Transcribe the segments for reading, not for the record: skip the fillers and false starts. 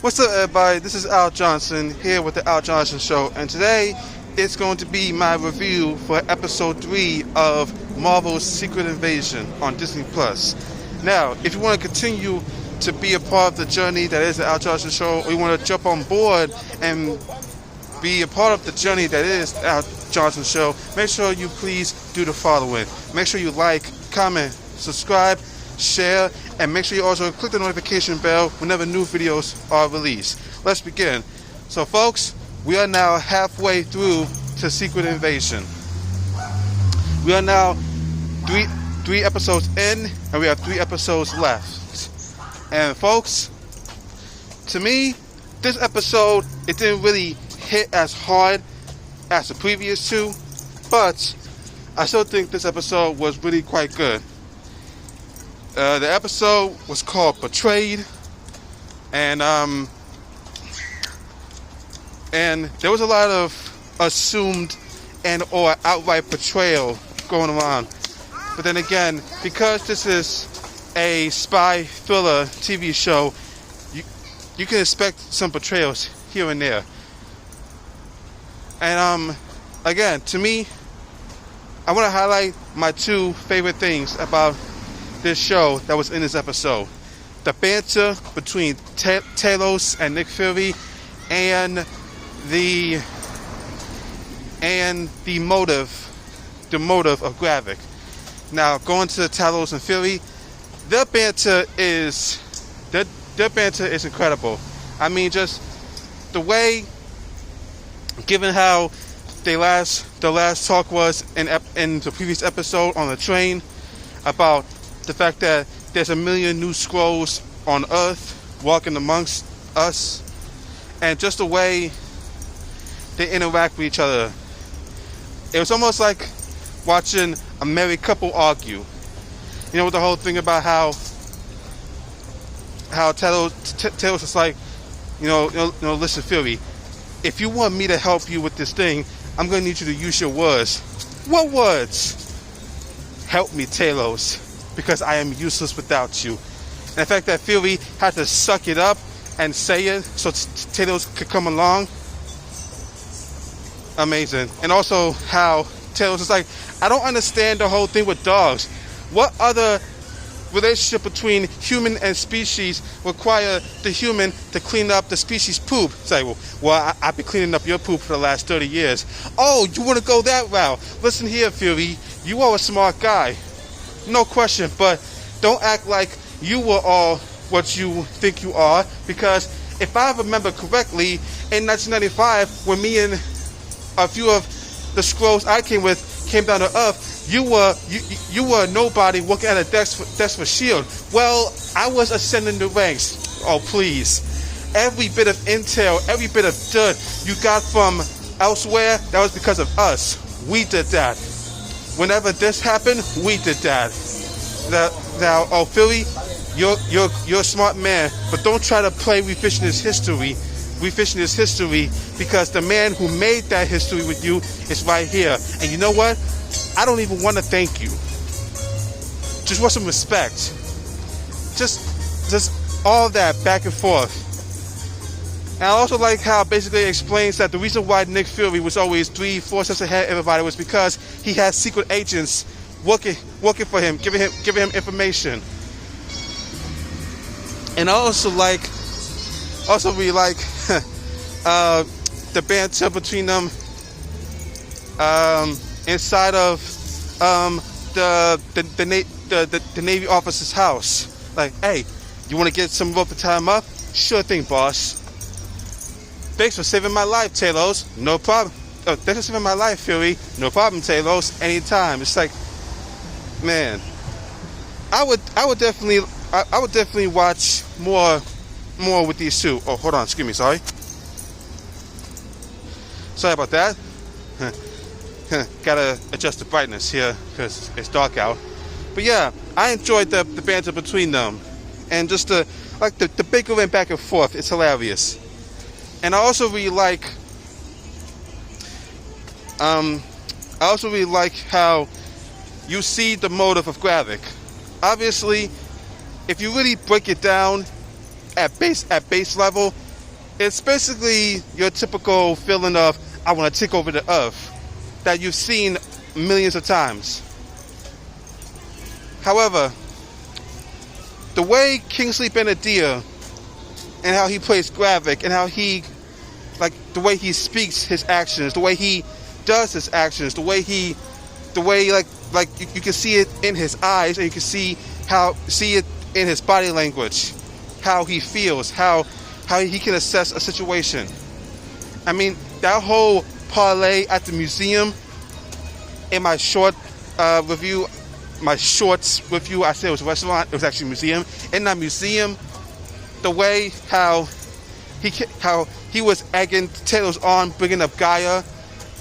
What's up, everybody? This is Al Johnson here with the Al Johnson Show, and today it's going to be my review for episode 3 of Marvel's Secret Invasion on Disney Plus. Now, if you want to continue to be a part of the journey that is the Al Johnson Show, or you want to jump on board and be a part of the journey that is the Al Johnson Show, make sure you please do the following. Make sure you like, comment, subscribe, share, and make sure you also click the notification bell whenever new videos are released. Let's begin. So folks, we are now halfway through to Secret Invasion. We are now three episodes in, and we have 3 episodes left. And folks, to me, this episode, it didn't really hit as hard as the previous 2, but I still think this episode was really quite good. The episode was called Betrayed, and there was a lot of assumed and or outright betrayal going on. But then again, because this is a spy thriller TV show, you can expect some betrayals here and there. And again, to me, I want to highlight my 2 favorite things about this show that was in this episode: the banter between Talos and Nick Fury, and the motive of Gravik. Now, going to Talos and Fury, their banter is incredible. I mean, just the way, given how the last talk was in the previous episode on the train about the fact that there's a million new Skrulls on Earth walking amongst us, and just the way they interact with each other. It was almost like watching a married couple argue. You know, with the whole thing about how Talos is like, you know, listen, Fury, if you want me to help you with this thing, I'm going to need you to use your words. What words? Help me, Talos, because I am useless without you. And the fact that Fury had to suck it up and say it so Talos could come along, amazing. And also how Talos is like, I don't understand the whole thing with dogs. What other relationship between human and species require the human to clean up the species poop? It's like, well, I've been cleaning up your poop for the last 30 years. Oh, you want to go that route? Listen here, Fury, you are a smart guy. No question, but don't act like you were all what you think you are, because if I remember correctly, in 1995, when me and a few of the Skrulls I came with came down to Earth, you were nobody working at a desk for S.H.I.E.L.D. Well, I was ascending the ranks. Oh, please. Every bit of intel, every bit of dirt you got from elsewhere, that was because of us. We did that. Whenever this happened, we did that. Now, oh, Philly, you're a smart man, but don't try to play revisionist history, because the man who made that history with you is right here. And you know what? I don't even want to thank you. Just want some respect. Just all that back and forth. And I also like how it basically explains that the reason why Nick Fury was always 3-4 steps ahead of everybody was because he had secret agents working for him, giving him information. And I also really like the banter between them inside of the Navy officer's house. Like, hey, you want to get some rope to tie him up? Sure thing, boss. Thanks for saving my life, Talos. No problem. Oh, thanks for saving my life, Fury. No problem, Talos. Anytime. It's like, man, I would definitely watch more with these 2. Oh, hold on. Excuse me. Sorry about that. Gotta adjust the brightness here because it's dark out. But yeah, I enjoyed the banter between them, and just the bickering back and forth. It's hilarious. And I also really like how you see the motive of Gravik. Obviously, if you really break it down at base level, It's basically your typical feeling of, I want to take over the earth, that you've seen millions of times. However, the way Kingsley Ben-Adir and how he plays Gravik and how he, like the way he speaks his actions, the way he does his actions, the way you can see it in his eyes, and you can see it in his body language, how he feels, how he can assess a situation. I mean, that whole parlay at the museum, in my shorts review, I said it was a restaurant, it was actually a museum. In that museum, the way how he was egging Talos on, bringing up Gaia,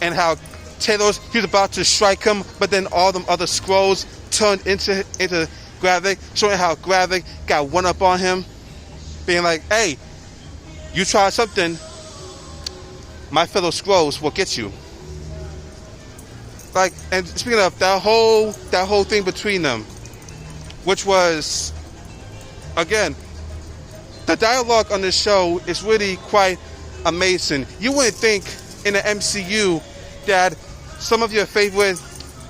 and how he was about to strike him, but then all them other scrolls turned into Gravik, showing how Gravik got one up on him, being like, hey, you try something, my fellow scrolls will get you. Like, and speaking of that whole thing between them, which was, again, the dialogue on this show is really quite amazing. You wouldn't think in the MCU that some of your favorite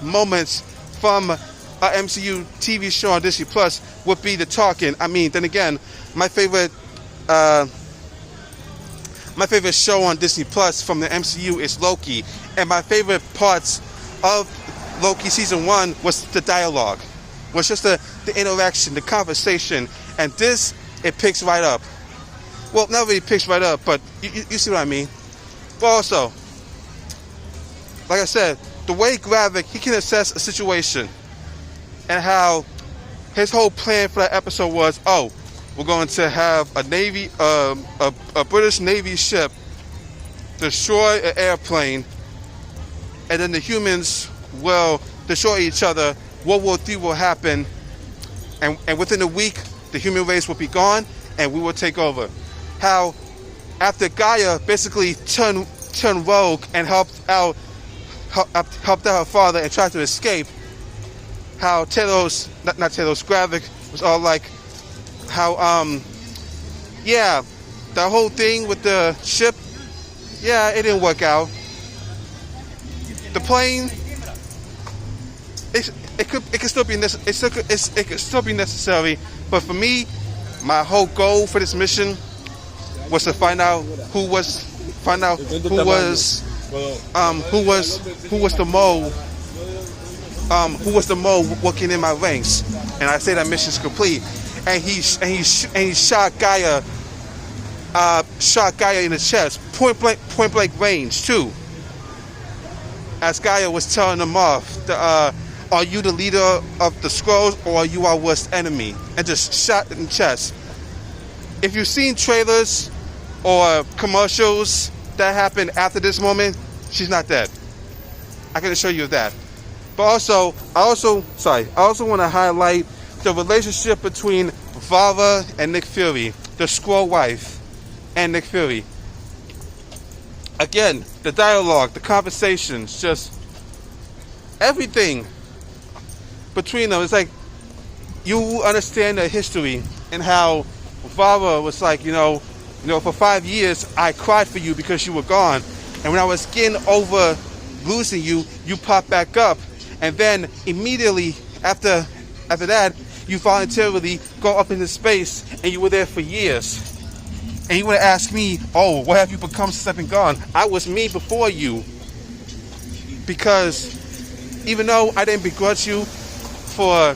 moments from a MCU TV show on Disney Plus would be the talking. I mean, then again, my favorite show on Disney Plus from the MCU is Loki, and my favorite parts of Loki season 1 was the dialogue, was just the interaction, the conversation, and this, it picks right up. Well, not really picks right up, but you see what I mean. But also, like I said, the way Gravik, he can assess a situation, and how his whole plan for that episode was, oh, we're going to have a British Navy ship destroy an airplane, and then the humans will destroy each other. World War III will happen, and within a week, the human race will be gone, and we will take over. How after Gaia basically turned rogue and helped out her father and tried to escape, how Gravik was all like, how yeah, the whole thing with the ship, yeah, it didn't work out. The plane, it could still be necessary, but for me, my whole goal for this mission was to find out who was the mole working in my ranks, and I say that mission's complete. And he shot Gaia in the chest, point blank range too. As Gaia was telling him off, are you the leader of the Skrulls, or are you our worst enemy? And just shot in the chest. If you've seen trailers or commercials that happened after this moment, she's not dead. I can assure you of that. But also, I also want to highlight the relationship between Vala and Nick Fury, the Skrull wife, and Nick Fury. Again, the dialogue, the conversations, just everything between them. It's like you understand the history and how Vala was like, you know, for 5 years I cried for you because you were gone, and when I was getting over losing you, you popped back up, and then immediately after that, you voluntarily go up into space, and you were there for years. And you would ask me, oh, what have you become since I've been gone? I was me before you. Because even though I didn't begrudge you for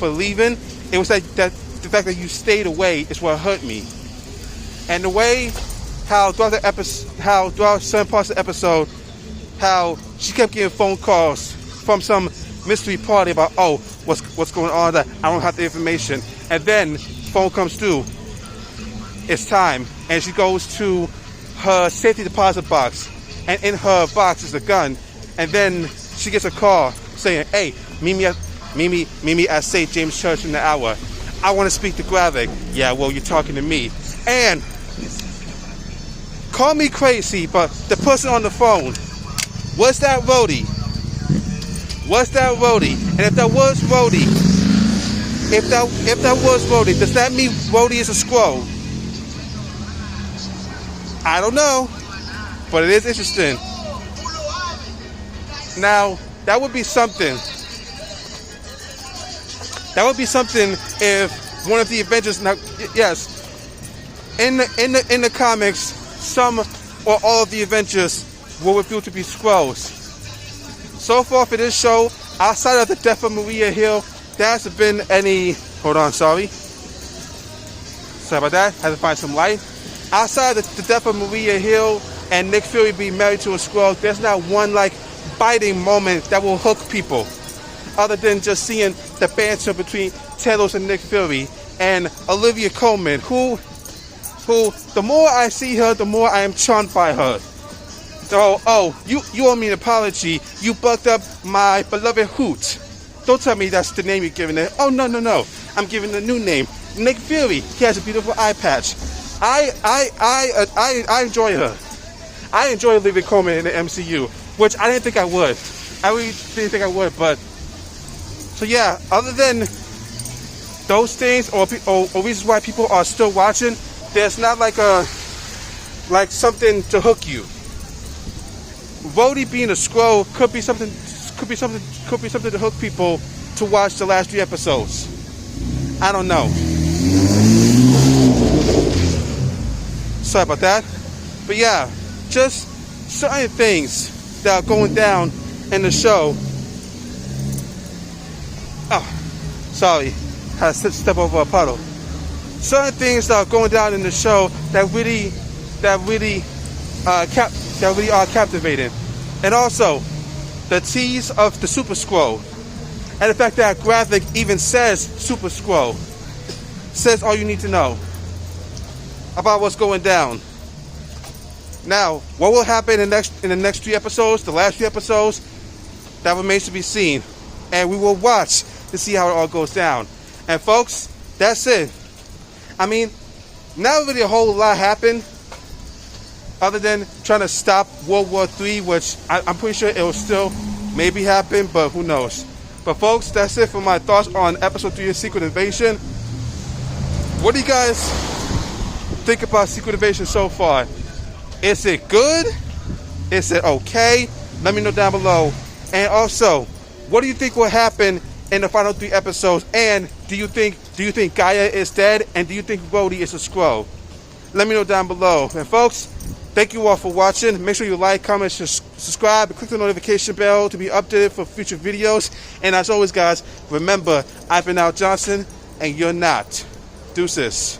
leaving, it was like that the fact that you stayed away is what hurt me. And the way how throughout certain parts of the episode, how she kept getting phone calls from some mystery party about, oh, what's going on, that I don't have the information. And then phone comes through. It's time, and she goes to her safety deposit box, and in her box is a gun, and then she gets a call saying, hey, meet me at St. James Church in an hour. I want to speak to Gravik. Yeah, well, you're talking to me. And call me crazy, but the person on the phone, was that Rhodey? Was that Rhodey? And if that was Rhodey, does that mean Rhodey is a Skrull? I don't know, but it is interesting. Now, that would be something. That would be something if one of the Avengers. Now, yes, in the comics, some or all of the Avengers were revealed to be Skrulls. So far for this show, outside of the death of Maria Hill, there hasn't been any. Hold on, sorry about that. Had to find some light. Outside of the death of Maria Hill and Nick Fury being married to a Skrull, there's not one like biting moment that will hook people, other than just seeing the banter between Talos and Nick Fury and Olivia Colman, who the more I see her, the more I am charmed by her. So, you owe me an apology. You bugged up my beloved Hoot. Don't tell me that's the name you're giving it. Oh, no. I'm giving it a new name. Nick Fury. He has a beautiful eye patch. I enjoy her. I enjoy Olivia Colman in the MCU, which I didn't think I would. I really didn't think I would, but... So yeah, other than those things or reasons why people are still watching, there's not like something to hook you. Rhodey being a Skrull could be something to hook people to watch the last 3 episodes. I don't know. Sorry about that. But yeah, just certain things that are going down in the show. Oh, sorry. Had to step over a puddle. Certain things that are going down in the show that really are captivating. And also, the tease of the Super Skrull. And the fact that graphic even says Super Skrull. Says all you need to know about what's going down. Now, what will happen in the next 3 episodes, the last 3 episodes, that remains to be seen. And we will watch to see how it all goes down. And folks, that's it. I mean, not really a whole lot happened other than trying to stop World War III, which I'm pretty sure it will still maybe happen, but who knows. But folks, that's it for my thoughts on episode 3 of Secret Invasion. What do you guys think about Secret Invasion so far? Is it good? Is it okay? Let me know down below. And also, what do you think will happen in the final 3 episodes? And do you think Gaia is dead? And do you think Rhodey is a Skrull? Let me know down below. And folks, thank you all for watching. Make sure you like, comment, subscribe, and click the notification bell to be updated for future videos. And as always, guys, remember, I've been Al Johnson, and you're not. Deuces.